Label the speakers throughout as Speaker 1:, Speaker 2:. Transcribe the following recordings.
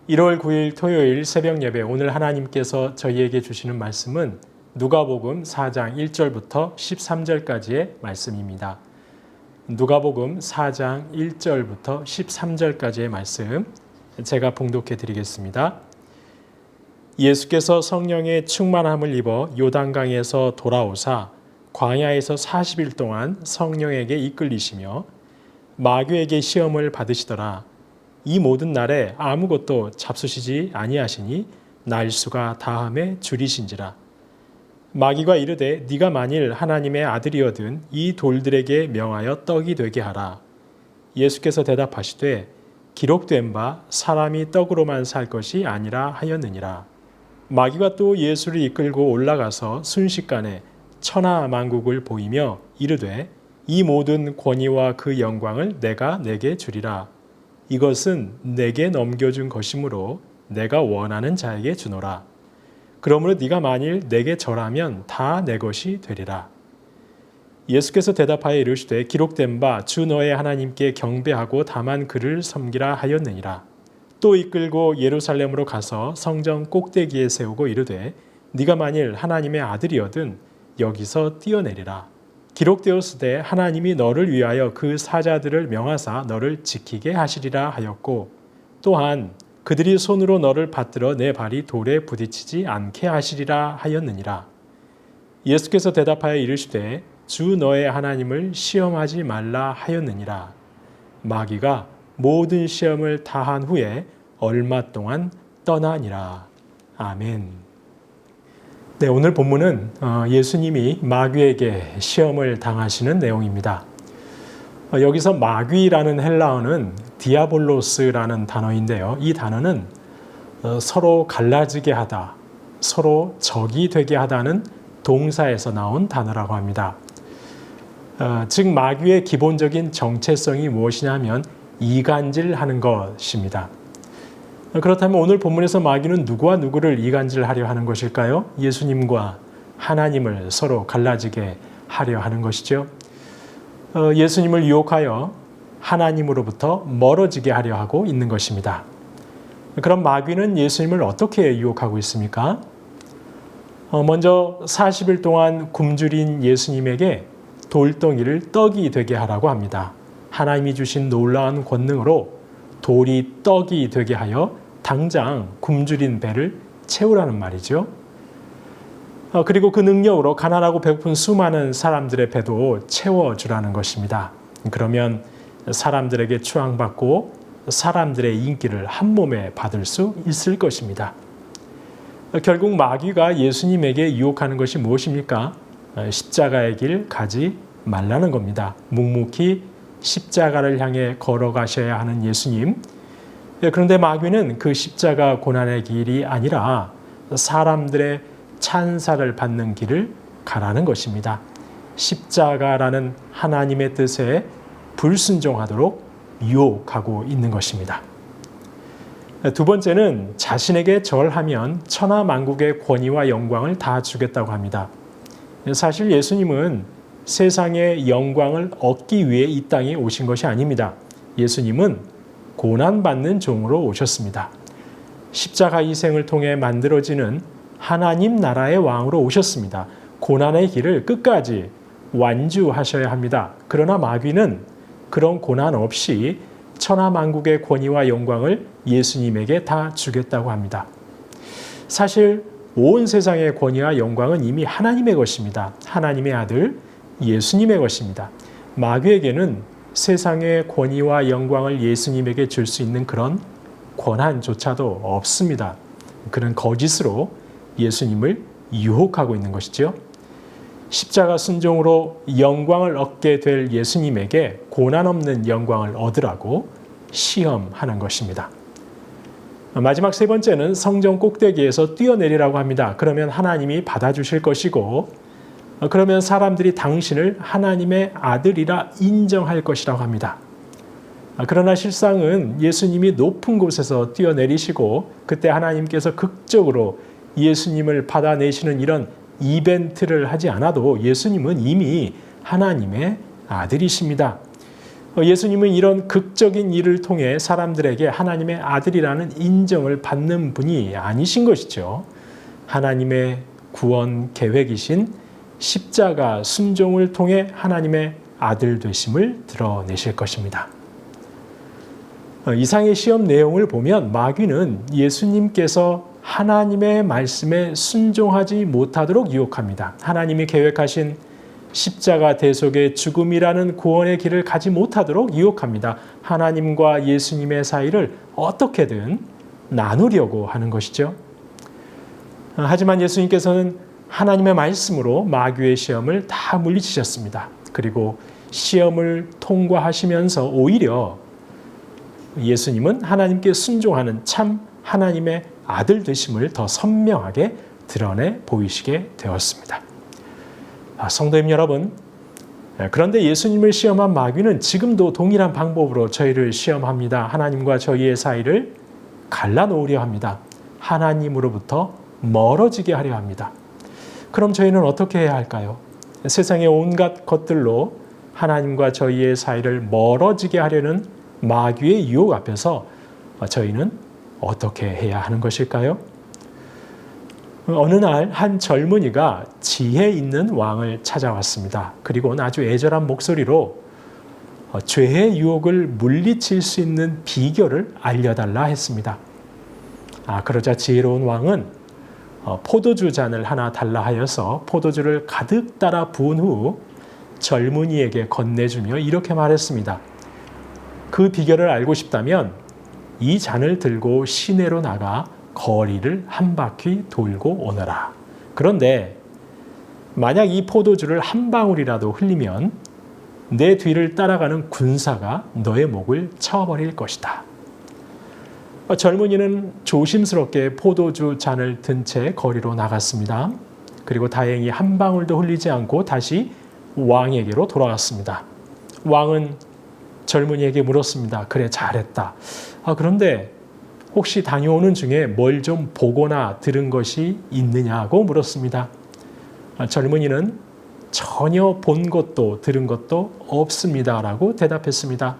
Speaker 1: 1월 9일 토요일 새벽 예배, 오늘 하나님께서 저희에게 주시는 말씀은 누가복음 4장 1절부터 13절까지의 말씀입니다. 누가복음 4장 1절부터 13절까지의 말씀 제가 봉독해 드리겠습니다. 예수께서 성령의 충만함을 입어 요단강에서 돌아오사 광야에서 40일 동안 성령에게 이끌리시며 마귀에게 시험을 받으시더라. 이 모든 날에 아무것도 잡수시지 아니하시니 날수가 다함에 줄이신지라. 마귀가 이르되 네가 만일 하나님의 아들이거든 이 돌들에게 명하여 떡이 되게 하라. 예수께서 대답하시되 기록된 바 사람이 떡으로만 살 것이 아니라 하였느니라. 마귀가 또 예수를 이끌고 올라가서 순식간에 천하 만국을 보이며 이르되 이 모든 권위와 그 영광을 내가 내게 주리라. 이것은 내게 넘겨준 것이므로 내가 원하는 자에게 주노라. 그러므로 네가 만일 내게 절하면 다 내 것이 되리라. 예수께서 대답하여 이르시되 기록된 바 주 너의 하나님께 경배하고 다만 그를 섬기라 하였느니라. 또 이끌고 예루살렘으로 가서 성전 꼭대기에 세우고 이르되 네가 만일 하나님의 아들이거든 여기서 뛰어내리라. 기록되었으되 하나님이 너를 위하여 그 사자들을 명하사 너를 지키게 하시리라 하였고 또한 그들이 손으로 너를 받들어 내 발이 돌에 부딪히지 않게 하시리라 하였느니라. 예수께서 대답하여 이르시되 주 너의 하나님을 시험하지 말라 하였느니라. 마귀가 모든 시험을 다한 후에 얼마 동안 떠나니라. 아멘. 네, 오늘 본문은 예수님이 마귀에게 시험을 당하시는 내용입니다. 여기서 마귀라는 헬라어는 디아볼로스라는 단어인데요. 이 단어는 서로 갈라지게 하다, 서로 적이 되게 하다는 동사에서 나온 단어라고 합니다. 즉 마귀의 기본적인 정체성이 무엇이냐면 이간질하는 것입니다. 그렇다면 오늘 본문에서 마귀는 누구와 누구를 이간질하려 하는 것일까요? 예수님과 하나님을 서로 갈라지게 하려 하는 것이죠. 예수님을 유혹하여 하나님으로부터 멀어지게 하려 하고 있는 것입니다. 그럼 마귀는 예수님을 어떻게 유혹하고 있습니까? 먼저 40일 동안 굶주린 예수님에게 돌덩이를 떡이 되게 하라고 합니다. 하나님이 주신 놀라운 권능으로 돌이 떡이 되게 하여 당장 굶주린 배를 채우라는 말이죠. 그리고 그 능력으로 가난하고 배고픈 수많은 사람들의 배도 채워주라는 것입니다. 그러면 사람들에게 추앙받고 사람들의 인기를 한 몸에 받을 수 있을 것입니다. 결국 마귀가 예수님에게 유혹하는 것이 무엇입니까? 십자가의 길 가지 말라는 겁니다. 묵묵히 십자가를 향해 걸어가셔야 하는 예수님. 그런데 마귀는 그 십자가 고난의 길이 아니라 사람들의 찬사를 받는 길을 가라는 것입니다. 십자가라는 하나님의 뜻에 불순종하도록 유혹하고 있는 것입니다. 두 번째는 자신에게 절하면 천하 만국의 권위와 영광을 다 주겠다고 합니다. 사실 예수님은 세상의 영광을 얻기 위해 이 땅에 오신 것이 아닙니다. 예수님은 고난받는 종으로 오셨습니다. 십자가 희생을 통해 만들어지는 하나님 나라의 왕으로 오셨습니다. 고난의 길을 끝까지 완주하셔야 합니다. 그러나 마귀는 그런 고난 없이 천하 만국의 권위와 영광을 예수님에게 다 주겠다고 합니다. 사실 온 세상의 권위와 영광은 이미 하나님의 것입니다. 하나님의 아들 예수님의 것입니다. 마귀에게는 세상의 권위와 영광을 예수님에게 줄 수 있는 그런 권한조차도 없습니다. 그런 거짓으로 예수님을 유혹하고 있는 것이죠. 십자가 순종으로 영광을 얻게 될 예수님에게 고난 없는 영광을 얻으라고 시험하는 것입니다. 마지막 세 번째는 성전 꼭대기에서 뛰어내리라고 합니다. 그러면 하나님이 받아주실 것이고 그러면 사람들이 당신을 하나님의 아들이라 인정할 것이라고 합니다. 그러나 실상은 예수님이 높은 곳에서 뛰어내리시고 그때 하나님께서 극적으로 예수님을 받아내시는 이런 이벤트를 하지 않아도 예수님은 이미 하나님의 아들이십니다. 예수님은 이런 극적인 일을 통해 사람들에게 하나님의 아들이라는 인정을 받는 분이 아니신 것이죠. 하나님의 구원 계획이신 십자가 순종을 통해 하나님의 아들 되심을 드러내실 것입니다. 이상의 시험 내용을 보면 마귀는 예수님께서 하나님의 말씀에 순종하지 못하도록 유혹합니다. 하나님이 계획하신 십자가 대속의 죽음이라는 구원의 길을 가지 못하도록 유혹합니다. 하나님과 예수님의 사이를 어떻게든 나누려고 하는 것이죠. 하지만 예수님께서는 하나님의 말씀으로 마귀의 시험을 다 물리치셨습니다. 그리고 시험을 통과하시면서 오히려 예수님은 하나님께 순종하는 참 하나님의 아들 되심을 더 선명하게 드러내 보이시게 되었습니다. 성도님 여러분, 그런데 예수님을 시험한 마귀는 지금도 동일한 방법으로 저희를 시험합니다. 하나님과 저희의 사이를 갈라놓으려 합니다. 하나님으로부터 멀어지게 하려 합니다. 그럼 저희는 어떻게 해야 할까요? 세상의 온갖 것들로 하나님과 저희의 사이를 멀어지게 하려는 마귀의 유혹 앞에서 저희는 어떻게 해야 하는 것일까요? 어느 날 한 젊은이가 지혜 있는 왕을 찾아왔습니다. 그리고 아주 애절한 목소리로 죄의 유혹을 물리칠 수 있는 비결을 알려달라 했습니다. 그러자 지혜로운 왕은 포도주 잔을 하나 달라 하여서 포도주를 가득 따라 부은 후 젊은이에게 건네주며 이렇게 말했습니다. 그 비결을 알고 싶다면 이 잔을 들고 시내로 나가 거리를 한 바퀴 돌고 오너라. 그런데 만약 이 포도주를 한 방울이라도 흘리면 내 뒤를 따라가는 군사가 너의 목을 쳐버릴 것이다. 젊은이는 조심스럽게 포도주 잔을 든 채 거리로 나갔습니다. 그리고 다행히 한 방울도 흘리지 않고 다시 왕에게로 돌아왔습니다. 왕은 젊은이에게 물었습니다. 그래, 잘했다. 그런데 혹시 다녀오는 중에 뭘 좀 보거나 들은 것이 있느냐고 물었습니다. 젊은이는 전혀 본 것도 들은 것도 없습니다라고 대답했습니다.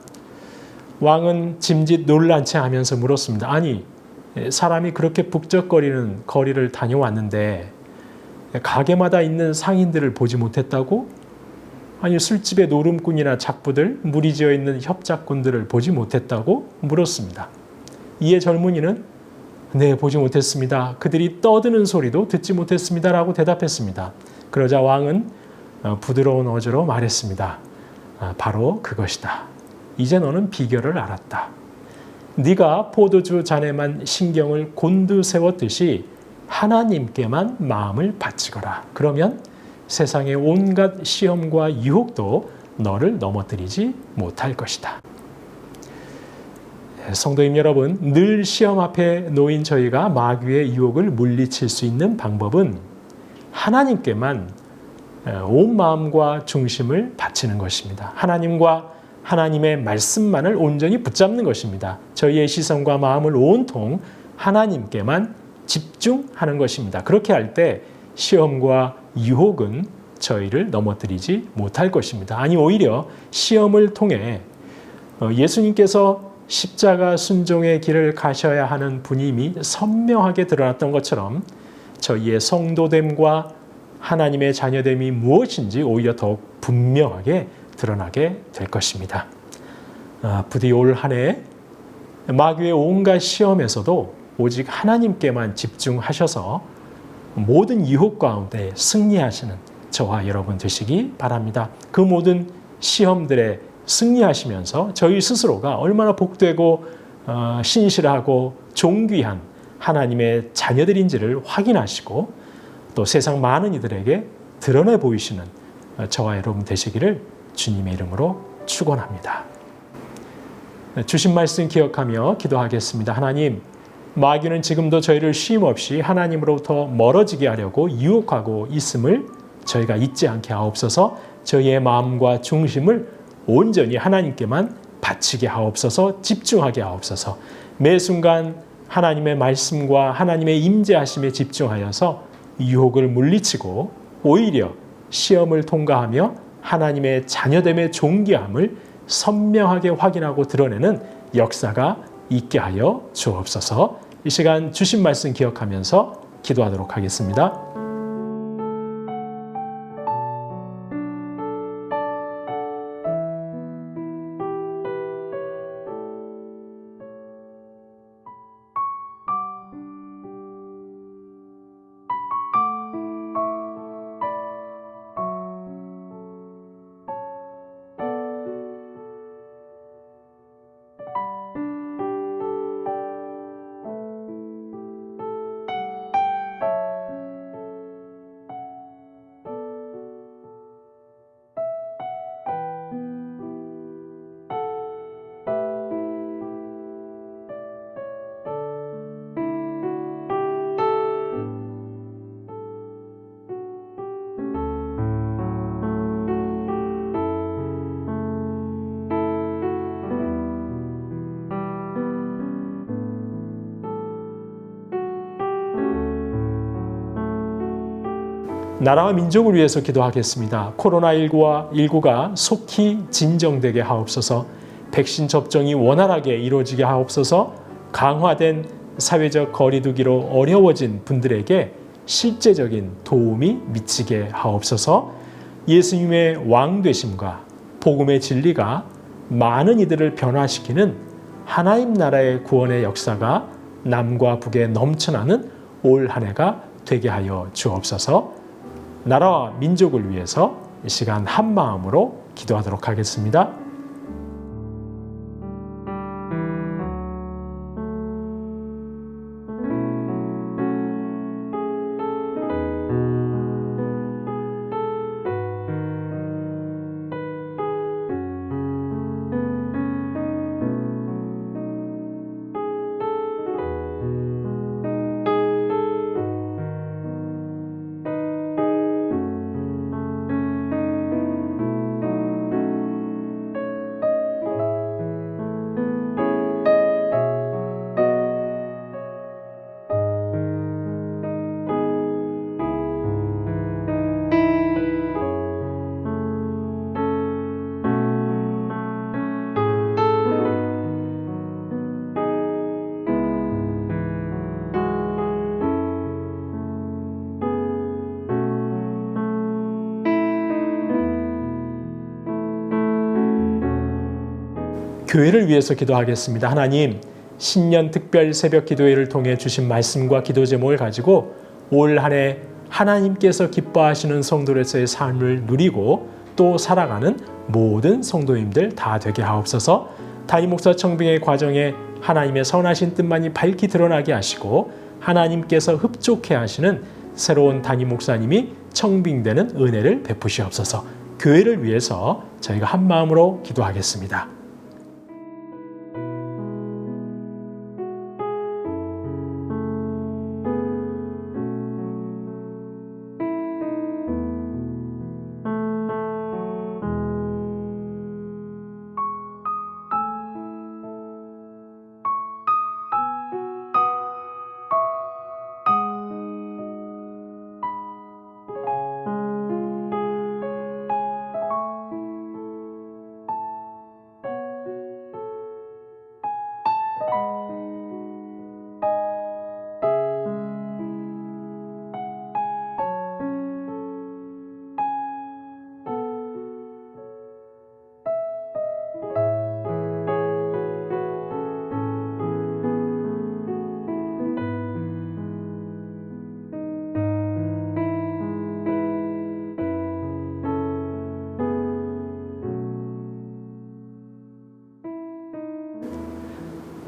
Speaker 1: 왕은 짐짓 놀란 채 하면서 물었습니다. 아니, 사람이 그렇게 북적거리는 거리를 다녀왔는데 가게마다 있는 상인들을 보지 못했다고? 아니, 술집의 노름꾼이나 작부들, 무리지어 있는 협작꾼들을 보지 못했다고 물었습니다. 이에 젊은이는 네, 보지 못했습니다. 그들이 떠드는 소리도 듣지 못했습니다라고 대답했습니다. 그러자 왕은 부드러운 어조로 말했습니다. 바로 그것이다. 이제 너는 비결을 알았다. 네가 포도주 잔에만 신경을 곤두세웠듯이 하나님께만 마음을 바치거라. 그러면 세상의 온갖 시험과 유혹도 너를 넘어뜨리지 못할 것이다. 성도님 여러분, 늘 시험 앞에 놓인 저희가 마귀의 유혹을 물리칠 수 있는 방법은 하나님께만 온 마음과 중심을 바치는 것입니다. 하나님과 하나님의 말씀만을 온전히 붙잡는 것입니다. 저희의 시선과 마음을 온통 하나님께만 집중하는 것입니다. 그렇게 할 때 시험과 유혹은 저희를 넘어뜨리지 못할 것입니다. 아니, 오히려 시험을 통해 예수님께서 십자가 순종의 길을 가셔야 하는 분임이 선명하게 드러났던 것처럼 저희의 성도됨과 하나님의 자녀됨이 무엇인지 오히려 더욱 분명하게 드러나게 될 것입니다. 부디 올 한 해 마귀의 온갖 시험에서도 오직 하나님께만 집중하셔서 모든 유혹 가운데 승리하시는 저와 여러분 되시기 바랍니다. 그 모든 시험들에 승리하시면서 저희 스스로가 얼마나 복되고 신실하고 존귀한 하나님의 자녀들인지를 확인하시고 또 세상 많은 이들에게 드러내 보이시는 저와 여러분 되시기를 주님의 이름으로 축원합니다. 주신 말씀 기억하며 기도하겠습니다. 하나님, 마귀는 지금도 저희를 쉼없이 하나님으로부터 멀어지게 하려고 유혹하고 있음을 저희가 잊지 않게 하옵소서. 저희의 마음과 중심을 온전히 하나님께만 바치게 하옵소서. 집중하게 하옵소서. 매 순간 하나님의 말씀과 하나님의 임재하심에 집중하여서 유혹을 물리치고 오히려 시험을 통과하며 하나님의 자녀됨의 존귀함을 선명하게 확인하고 드러내는 역사가 있게 하여 주옵소서. 이 시간 주신 말씀 기억하면서 기도하도록 하겠습니다. 나라와 민족을 위해서 기도하겠습니다. 코로나19가 속히 진정되게 하옵소서. 백신 접종이 원활하게 이루어지게 하옵소서. 강화된 사회적 거리 두기로 어려워진 분들에게 실제적인 도움이 미치게 하옵소서. 예수님의 왕 되심과 복음의 진리가 많은 이들을 변화시키는 하나님 나라의 구원의 역사가 남과 북에 넘쳐나는 올 한 해가 되게 하여 주옵소서. 나라와 민족을 위해서 이 시간 한 마음으로 기도하도록 하겠습니다. 교회를 위해서 기도하겠습니다. 하나님, 신년 특별 새벽 기도회를 통해 주신 말씀과 기도 제목을 가지고 올 한 해 하나님께서 기뻐하시는 성도로서의 삶을 누리고 또 살아가는 모든 성도님들 다 되게 하옵소서. 담임 목사 청빙의 과정에 하나님의 선하신 뜻만이 밝히 드러나게 하시고 하나님께서 흡족해 하시는 새로운 담임 목사님이 청빙되는 은혜를 베푸시옵소서. 교회를 위해서 저희가 한 마음으로 기도하겠습니다.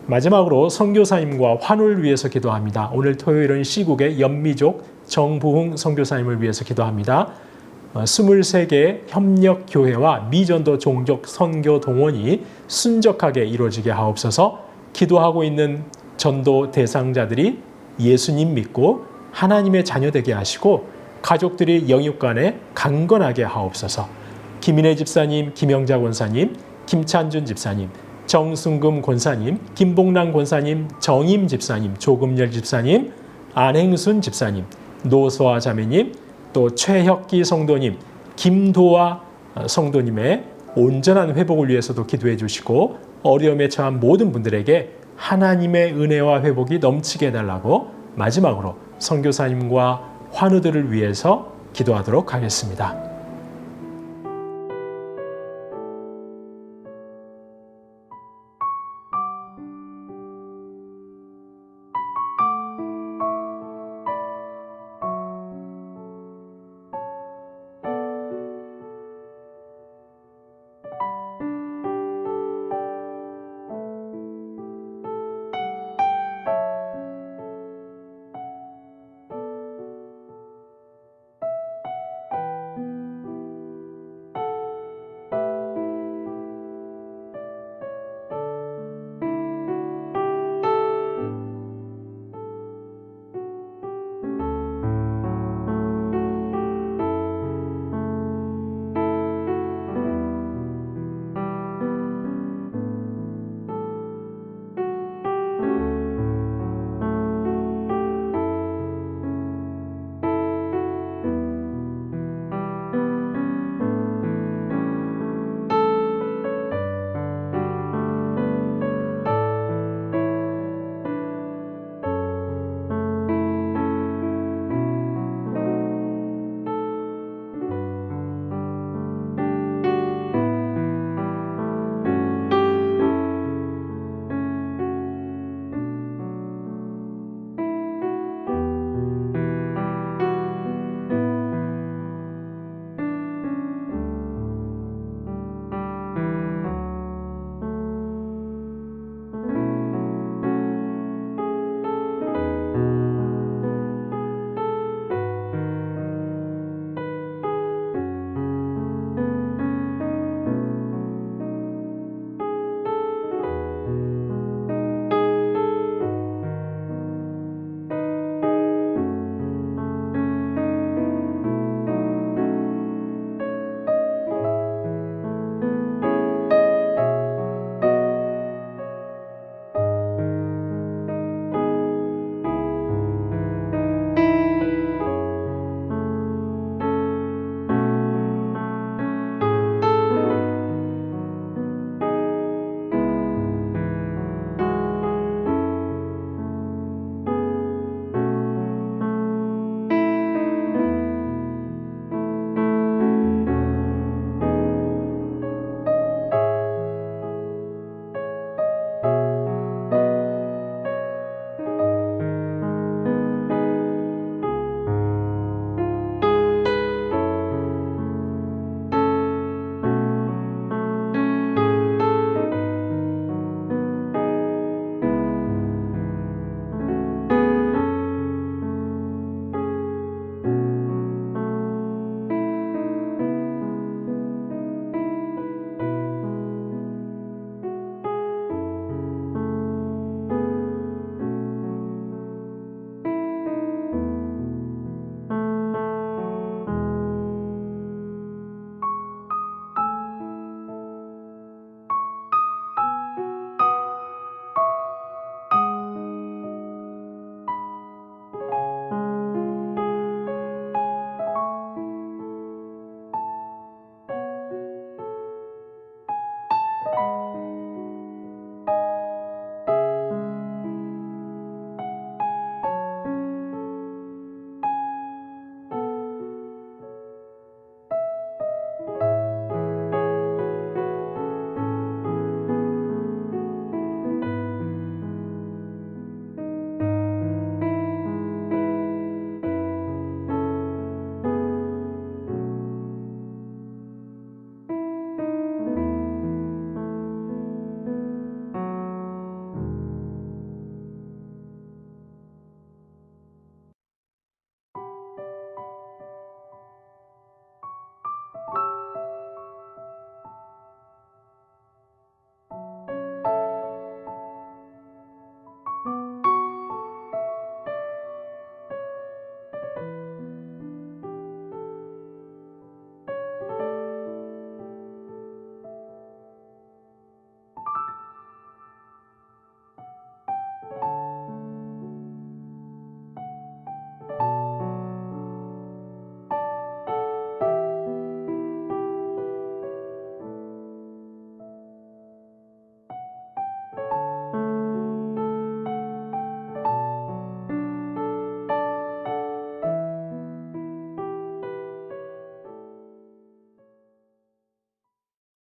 Speaker 1: 마지막으로 선교사님과 환우를 위해서 기도합니다. 오늘 토요일은 시국의 연미족 정부흥 선교사님을 위해서 기도합니다. 23개 협력교회와 미전도 종족 선교 동원이 순적하게 이루어지게 하옵소서. 기도하고 있는 전도 대상자들이 예수님 믿고 하나님의 자녀 되게 하시고 가족들이 영육 간에 강건하게 하옵소서. 김인혜 집사님, 김영자 권사님, 김찬준 집사님, 정승금 권사님, 김봉란 권사님, 정임 집사님, 조금열 집사님, 안행순 집사님, 노소아 자매님, 또 최혁기 성도님, 김도아 성도님의 온전한 회복을 위해서도 기도해 주시고 어려움에 처한 모든 분들에게 하나님의 은혜와 회복이 넘치게 해달라고 마지막으로 선교사님과 환우들을 위해서 기도하도록 하겠습니다.